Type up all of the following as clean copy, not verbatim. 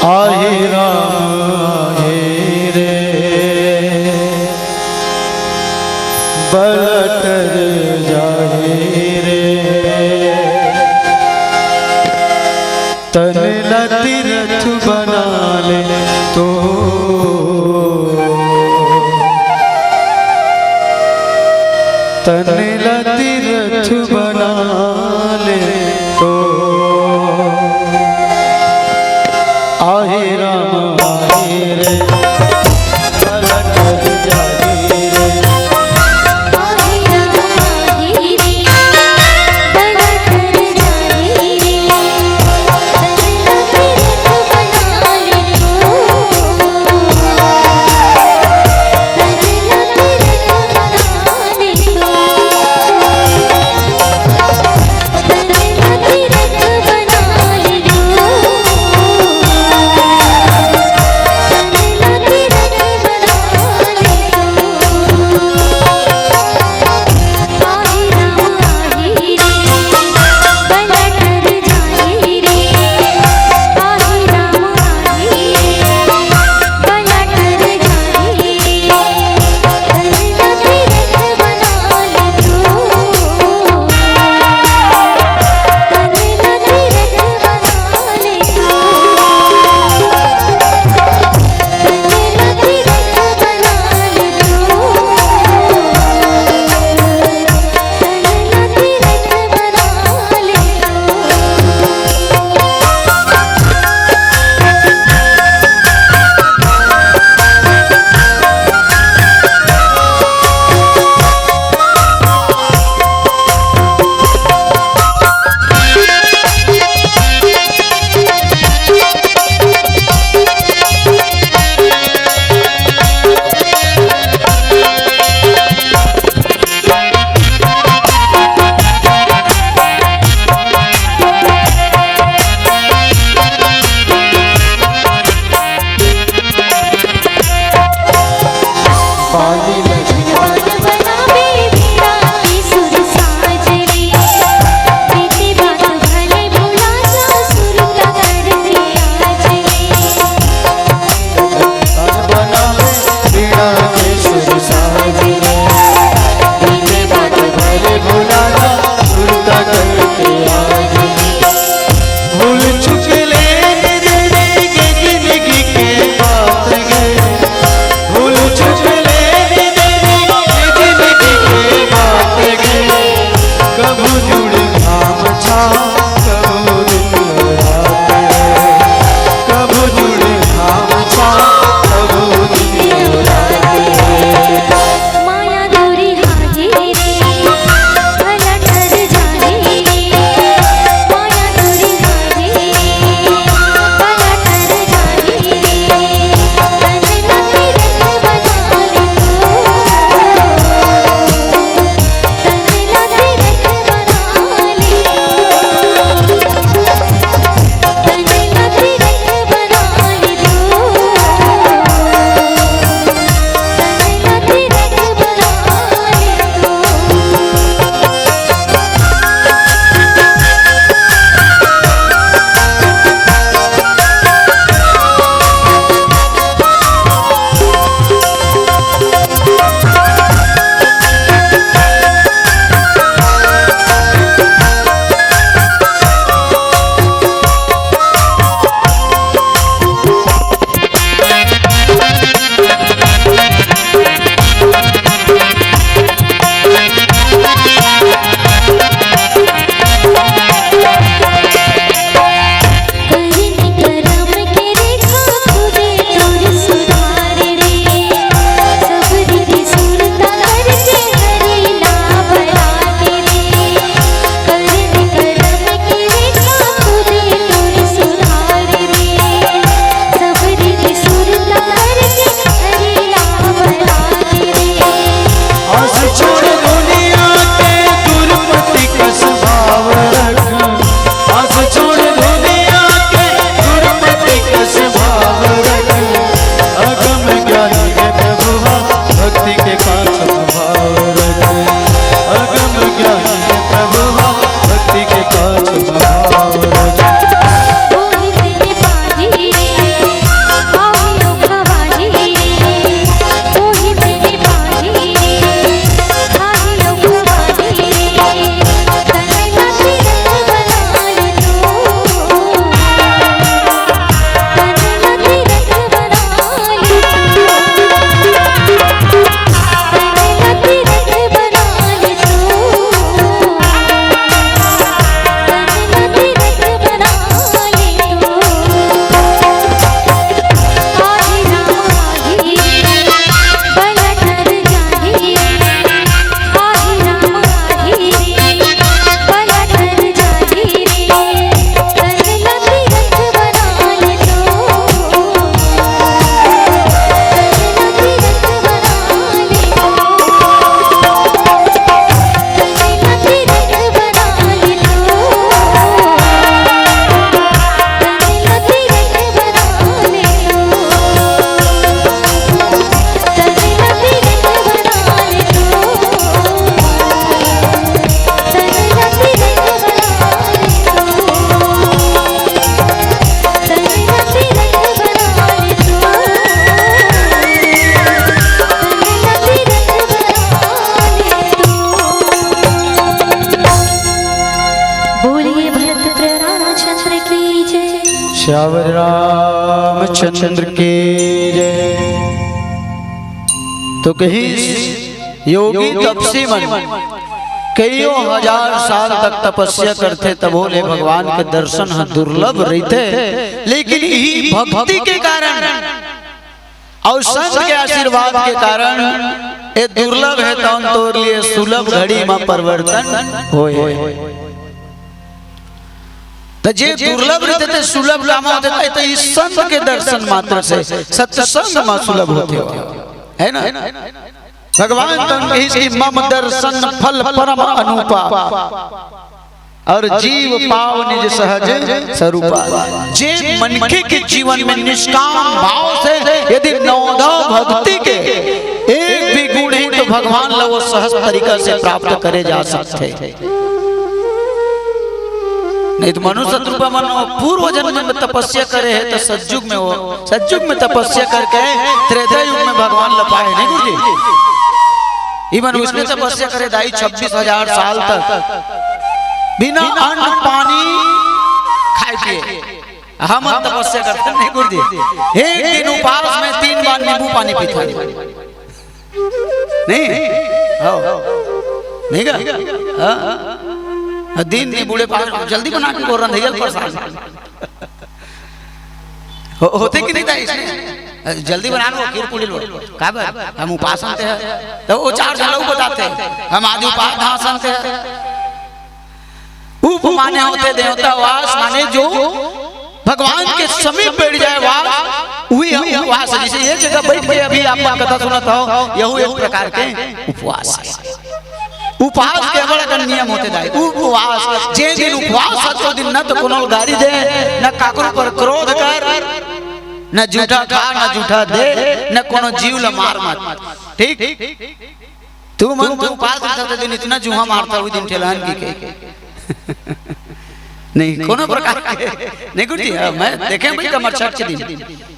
आहे राम आहे रे बलटर जाहे रे तन ला तीरथ बना ले तो तन ला तीरथ बना ले तो आहे राम आहे रे बलटर जाहे रे रामचंद्र की जय। तो कहीं योगी तपसी मन कईयों हजार साल तक तपस्या करते तब बोले भगवान के दर्शन दुर्लभ रहते, लेकिन यही भक्ति के कारण और संत के आशीर्वाद के कारण ये दुर्लभ है तो लिए सुलभ घड़ी में परिवर्तन होए। तो जे दुर्लभ रहते थे सुलभ लामा होते थे, तो इस संत के दर्शन मात्र से सत्संग में सुलभ होते है ना। भगवान तो इसकी मम दर्शन फल परम अनुपा और जीव पाव निज सहज स्वरूपा। जे मनखे के जीवन में निष्काम भाव से यदि नवधव भक्ति के एक भी गुण है तो भगवान ला वो सहज तरीका से प्राप्त करे जा सकते। नहीं तो मनुष्य रूप मन पूर्व जन्म में तपस्या करे है तो सतयुग में वो सतयुग में तपस्या करके त्रेता युग में भगवान लपाए नहीं गुरु जी। इवन उसने तपस्या करे दाई 26,000 साल तक बिना अन्न पानी खाए पिए हम तपस्या करते नहीं गुरु जी। एक दिन उपवास में 3 बार नींबू पानी पीता नहीं नहीं का दिन नहीं बूढ़े पास जल्दी बना के बोल रहा परेशान होते कि नहीं था इसमें जल्दी बना लो खीर पूरी लो का हम उपास आते हैं तो वो 4 लोग बताते हैं हम आज उपास धासनते हैं। उप माने होते देवता वास माने जो भगवान के समीप बैठ जाए वास वही हम उपवास। जैसे ये जगह बैठ के अभी आपको कथा सुनाता हो यही एक प्रकार के उपवास है। उपवास के बड़ा नियम होते दाई उपवास जे दिन उपवास तो दिन न तो कोनो गाड़ी दे न काकरो पर क्रोध कर न झूठा खा न झूठा दे न कोनो जीव ला मार मत ठीक। तू मन तू उपवास करता दिन इतना जूहा मारता हुई दिन ठेलान की नहीं कोनो प्रकार के नहीं गुटी मैं देखे भाई कमर छट के दिन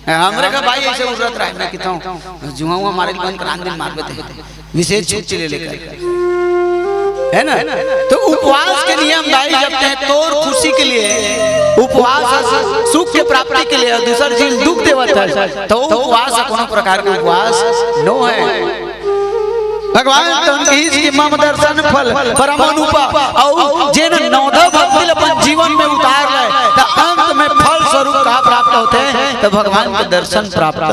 हमरे का भाई ऐसे उड़त रहा मैं कहता हूं जुआ हुआ मारे बंद करान दिन मार देते विशेष छूट ले लेकर है ना। तो उपवास के नियम दाई जपते हैं तोर खुशी के लिए उपवास सुख के प्राप्ति के लिए दूसर जीव दुख देवता है तो उपवास कोनो प्रकार के उपवास नो है। भगवान तो इसकी मम दर्शन फल परम अनुपा और जेन नवधव भक्ति अपन जीवन में उतार ले तो अंत में फल स्वरूप का प्राप्त होते हैं तो भगवान के दर्शन प्राप्त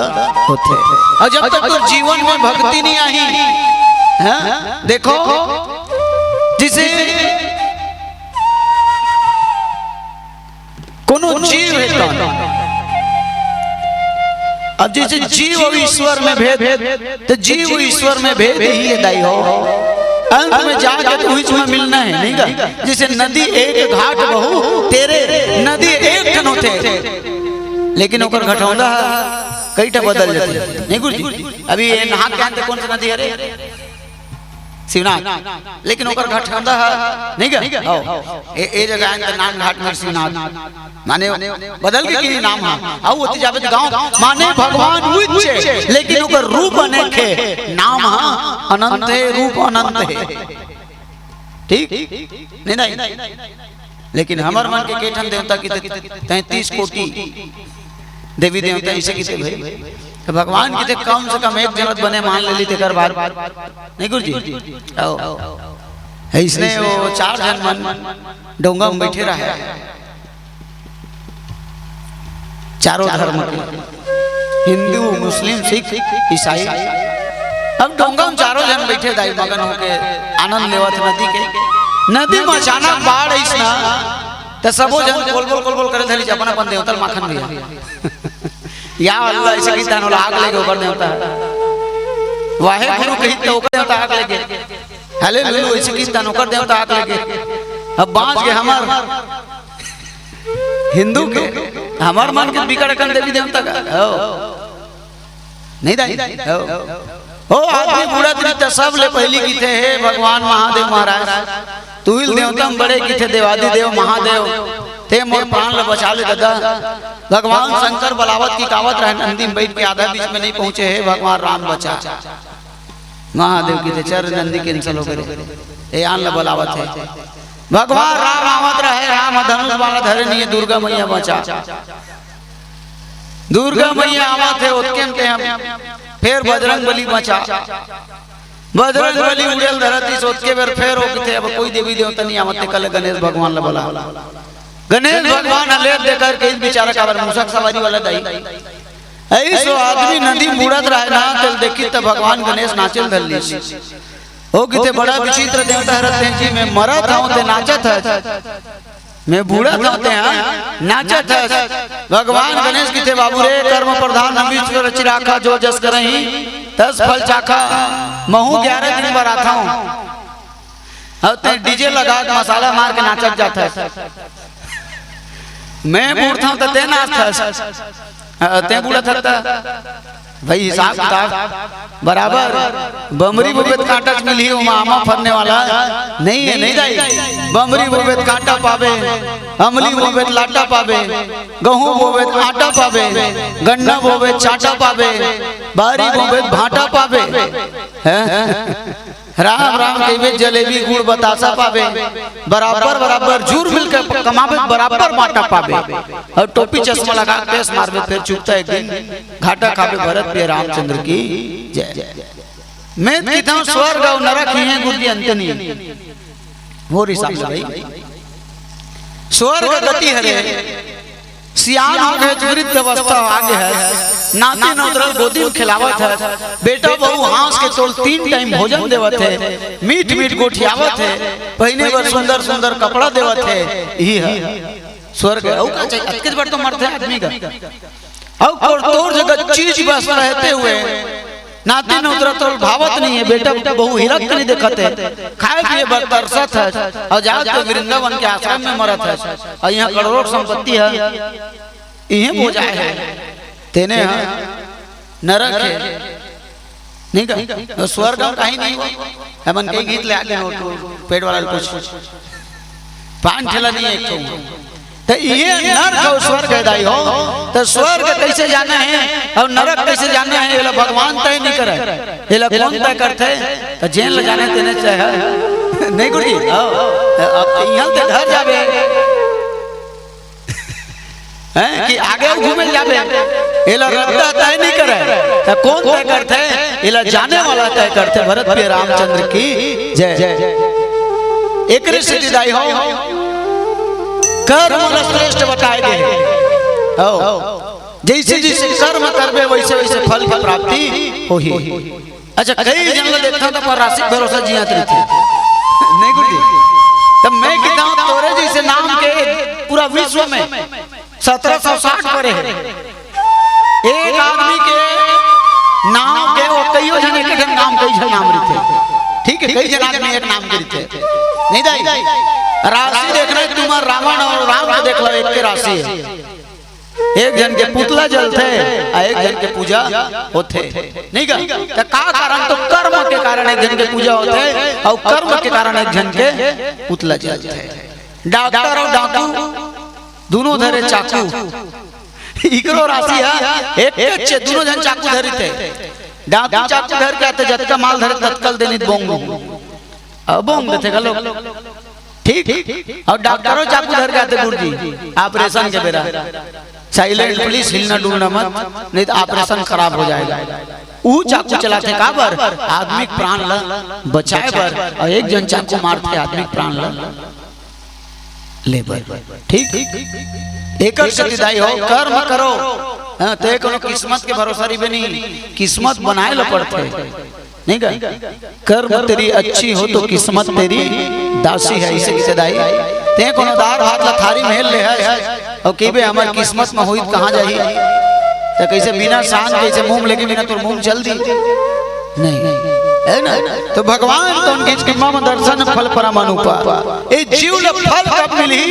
होते हैं। और जब तक तो जीवन में भक्ति नहीं आई देखो जिसे कोनो जीव है अब जैसे जीव और ईश्वर में भेद तो जीव ईश्वर में भेद ही है दाई हो अंत में जाकर तो बीच में मिलना है नहीं का। जैसे नदी एक घाट बहु तेरे नदी एक ठन होते लेकिन ओकर घटौंदा कईटा बदल जाते नहीं गुरु जी। अभी ये नहा के अंत कौन सी नदी है रे शिवनाथ लेकिन ओकर घटौंदा नहीं का ए जगह अंत नाम घाट में शिवनाथ माने बदल के की नाम है आउ होती जावे गांव माने भगवान उच्च लेकिन ओकर रूप अनेक है नाम है अनंत है रूप अनंत है ठीक नहीं लेकिन हमार मन के केठन देवता की 33 कोटि देवी देवता इसे किसे भाई तो भगवान की कम से कम एक जगत बने मान ले ली तेकर बार नहीं गुरु जी है इसने वो 4 जन मन डोंगा में बैठे रहा चारों धर्म के हिंदू मुस्लिम सिख ईसाई अब डोंगा में 4 जन बैठे दाई मगन होके आनंद लेवत नदी में अचानक बाढ़ ऐसा तो सबो जन कोल बोल करे धरी अपन अपन देवता माखन दिया या अल्लाह ऐसे की तानो आग लेके ऊपर देवता वाहे गुरु कही तो ओकर देवता आग लेके हालेलुया ऐसे की तानो कर देवता आग लेके अब बांच के हमार हिंदू के हमार मन के बिगड़ कर देवी देवता का नहीं दाई हो आदमी बूढ़ा दिन सब ले पहली की थे हे भगवान महादेव महाराज तू ही देवता बड़े की थे देवादी देव महादेव थे मोर प्राण ले बचा ले दादा। भगवान शंकर बलावत की कावत रहे नंदी में बैठ के आधा बीच में नहीं पहुंचे हे भगवान राम बचा महादेव की थे चर नंदी कैंसिल हो गए ए आन ले बलावत है भगवान राम आवत रहे राम धनुष वाला धरे नहीं दुर्गा मैया बचा दुर्गा मैया आवा थे उसके हम फिर बजरंग बली बचा बजरंग बली उड़ेल धरती सोच के बेर फिर हो थे अब कोई देवी देवता नहीं आवत कल गणेश भगवान ला बोला गणेश भगवान ले देकर के बेचारा काबर मूसक सवारी वाला दाई ऐसो आदमी नदी मुड़त रहे ना चल देखी तो भगवान गणेश नाचल धरली हो किते बड़ा विचित्र देवता रहते हैं जी मैं मरा था ते नाचत है मैं बूढ़ा था नाचत है भगवान गणेश की थे बाबू रे कर्म प्रधान विश्व रचि राखा जो जस करही 10 फल चाखा महू 11 दिन पर आता हूँ अब ते डीजे लगा मसाला मार के नाचत जाता है मैं बूढ़ा हूँ तो ते नाचता ते बूढ़ा था भाई हिसाब किताब बराबर बमरी बोबेत कांटा मिली आमा फरने वाला नहीं है नहीं दाई बमरी बोबेत कांटा पावे अमली बोबेत लाटा पावे गहूं बोबेत आटा पावे गन्ना बोबेत चाटा पावे बारी बोबेत भाटा पावे राम राम के जलेबी गुड़ बतासा पावे बराबर बराबर झूर मिलकर कमावे बराबर बाटा पावे और टोपी चश्मा लगा पेश मारवे फिर चुपता एक दिन घाटा खावे भरत पे रामचंद्र की जय मैं कहता हूं स्वर्ग और नरक ही है गुरु जी अंत नहीं वो हिसाब से भाई स्वर्ग गति है सियान हो गए वृद्ध अवस्था आगे है नाती नौतरल गोदी में खिलावत है बेटा बहू हांस के तोल 3 टाइम भोजन देवत है मीठ मीठ गोठियावत है पहने पर सुंदर सुंदर कपड़ा देवत है यही है स्वर्ग है का चाहिए अटके बार तो मरते हैं आदमी का और तोर जगह चीज बस रहते हुए नाती नौतरल तो भावत नहीं है बेटा बहू हिरक नहीं देखते खाए पिए बरसत है और जा तो वृंदावन के आश्रम में मरत है और यहाँ करोड़ों संपत्ति है यही बोझा है तेने नरक है नहीं का स्वर्ग कहीं नहीं हमन कहीं गीत ले आगे पेट वाला कुछ पान ठेला नहीं एक तो ये नरक और स्वर्ग दाई हो तो स्वर्ग कैसे जाना है और नरक कैसे जाना है ये भगवान तय नहीं करे ये कौन तय करते तो जेल जाने देने चाहे नहीं गुरु जी अब यहाँ से घर जावे हैं कि आगे घूमे जावे ये रद्दा तय नहीं करे तो कौन तय करते ये जाने वाला तय करते भरत पे रामचंद्र की जय जय एक ऋषि दाई हो कर्म श्रेष्ठ बताए गए जैसे जैसे कर्म करबे वैसे वैसे फल की प्राप्ति होही अच्छा कई जन देखता था पर राशि भरोसा जियात रहते नहीं गुरु जी तब मैं कहता हूं तोरे जैसे नाम के पूरा विश्व में 1760 परे है एक आदमी के नाम के वो कईयों जन एक नाम कई जन नाम रहते ठीक है कई जन आदमी एक नाम के रहते नहीं दाई राशि देखना है तुम्हारा रावण और राम को देख लो एक के राशि है एक जन के पुतला जलते एक जन के पूजा होते नहीं का कारण तो कर्म के कारण एक जन के पूजा होते और कर्म के कारण एक जन के पुतला जलते डॉक्टर और डाकू दोनों धरे चाकू इकरो राशि है एक के दोनों जन चाकू धरे थे डाकू चाकू धर के आते जतका माल धरे तत्काल देनी बोंग अब बोंग देते का लोग ठीक और डॉक्टरों चाकू धर के आते गुरु जी ऑपरेशन के बेरा साइलेंट पुलिस हिलना डुलना मत नहीं तो ऑपरेशन खराब हो जाएगा वो चाकू चलाते काबर आदमी प्राण ला बचाए बर और एक जन चाकू मारते आदमी प्राण ला लेबर ठीक एक सतीदाई हो कर्म करो ते कोनो किस्मत के भरोसा रिबे नहीं किस्मत बनाए ला पड़ते नहीं का कर्म तेरी अच्छी हो तो किस्मत तेरी दासी है इसे किसे दाई ते कोनो दार हाथ ला थारी महल ले है और कीबे हमर किस्मत में होई कहां जाही तो कैसे बिना शान कैसे मुंह लेके बिना तोर मुंह चल दी नहीं है ना तो भगवान तो उनके कृपा में दर्शन फल परमानुपा ए जीव ल फल कब मिली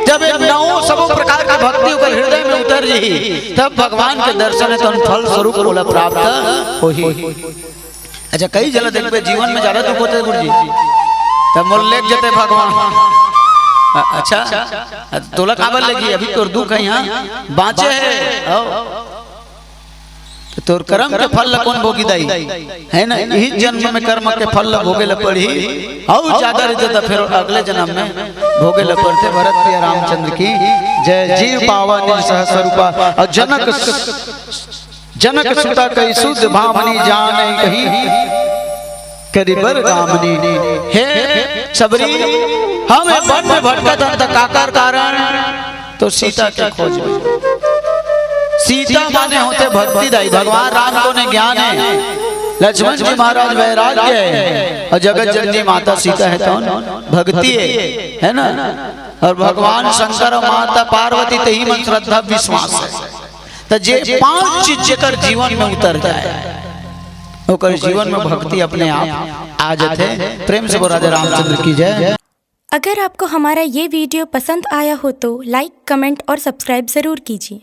जब एक नौ सब प्रकार की भक्ति ओकर हृदय में उतर रही तब भगवान के दर्शन तो फल स्वरूप बोला प्राप्त होही अच्छा कई जगह देखबे जीवन में ज्यादा दुख होते गुरु जी तब मोल लेक जते भगवान अच्छा तोला काबर लगी अभी तोर दुख है यहाँ बाँचे है तो तोर कर्म के फल कौन भोगी दाई है ना यही जन्म में कर्म के फल भोगे ल पड़ी और ज्यादा रहते तो फिर अगले जन्म में भोगे ल पड़ते भरत प्रिय रामचंद्र की जय जीव पावन सहस्वरूपा। और जनक सुता कई शुद्ध भामनी जान कही करीबर गामनी। हे सबरी हमें वन में भटकत अंत काकर कारण तो सीता के खोज में। सीता माने होते भक्ति दाई, भगवान राम को ने ज्ञान है, लक्ष्मण जी महाराज वैराग्य है, और जगत जननी माता सीता है कौन भक्ति है ना। और भगवान शंकर और माता पार्वती ते ही मन श्रद्धा विश्वास है। तो जे 5 चीज जेकर जीवन में उतर जाए ओकर जीवन में भक्ति अपने आप आ जाते। प्रेम से राजा रामचंद्र की जय। अगर आपको हमारा ये वीडियो पसंद आया हो तो लाइक, कमेंट और सब्सक्राइब ज़रूर कीजिए।